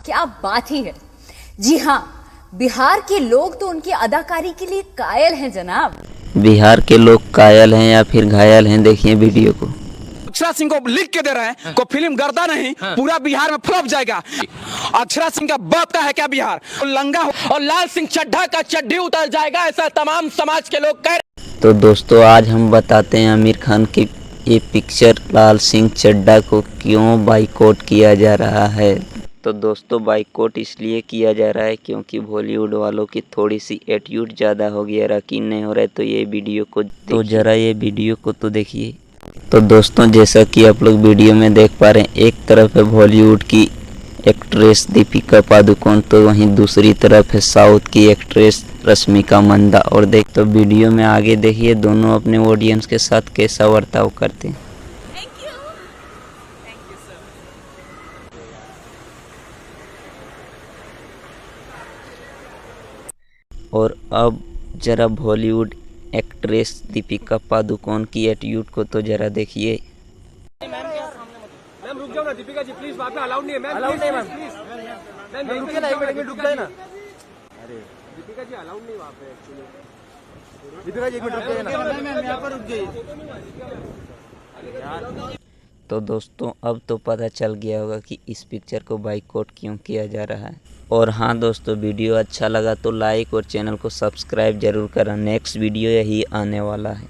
क्या बात ही है। जी हाँ, बिहार के लोग तो उनकी अदाकारी के लिए कायल हैं जनाब। बिहार के लोग कायल हैं या फिर घायल हैं, देखिए वीडियो को। अक्षरा सिंह को लिख के दे रहे हैं को फिल्म गर्दा नहीं पूरा बिहार में फ्लॉप जाएगा। अक्षरा सिंह का बाप का है क्या बिहार? लंगा और लाल सिंह चड्ढा का चड्ढी उतर जाएगा, ऐसा तमाम समाज के लोग कह रहे। तो दोस्तों आज हम बताते हैं आमिर खान की ये पिक्चर लाल सिंह चड्ढा को क्यों बाइकआउट किया जा रहा है। तो दोस्तों बाइकआउट इसलिए किया जा रहा है क्योंकि बॉलीवुड वालों की थोड़ी सी एटीट्यूड ज़्यादा हो गया, यकीन नहीं हो रहा है। तो ये वीडियो को तो ज़रा ये वीडियो को तो देखिए। तो दोस्तों जैसा कि आप लोग वीडियो में देख पा रहे हैं, एक तरफ है बॉलीवुड की एक्ट्रेस दीपिका पादुकोण, तो वहीं दूसरी तरफ है साउथ की एक्ट्रेस रश्मिका मंदा। और देख तो वीडियो में आगे देखिए दोनों अपने ऑडियंस के साथ कैसा बर्ताव करते हैं। और अब जरा बॉलीवुड एक्ट्रेस दीपिका पादुकोण की एटीट्यूड को तो जरा देखिए। मैम रुक जाओ ना, दीपिका जी प्लीज, वहाँ पे अलाउड नहीं है मैम। अलाउड नहीं मैम, मैम रुकिए ना, एक मिनट रुक जाए ना। अरे दीपिका जी अलाउड नहीं वहाँ पे एक्चुअली। दीपिका जी एक मिनट रुक जाइए ना मैम, यहाँ पर रुक जाइए। तो दोस्तों अब तो पता चल गया होगा कि इस पिक्चर को बाइकआउट क्यों किया जा रहा है। और हाँ दोस्तों, वीडियो अच्छा लगा तो लाइक और चैनल को सब्सक्राइब जरूर करें। नेक्स्ट वीडियो यही आने वाला है।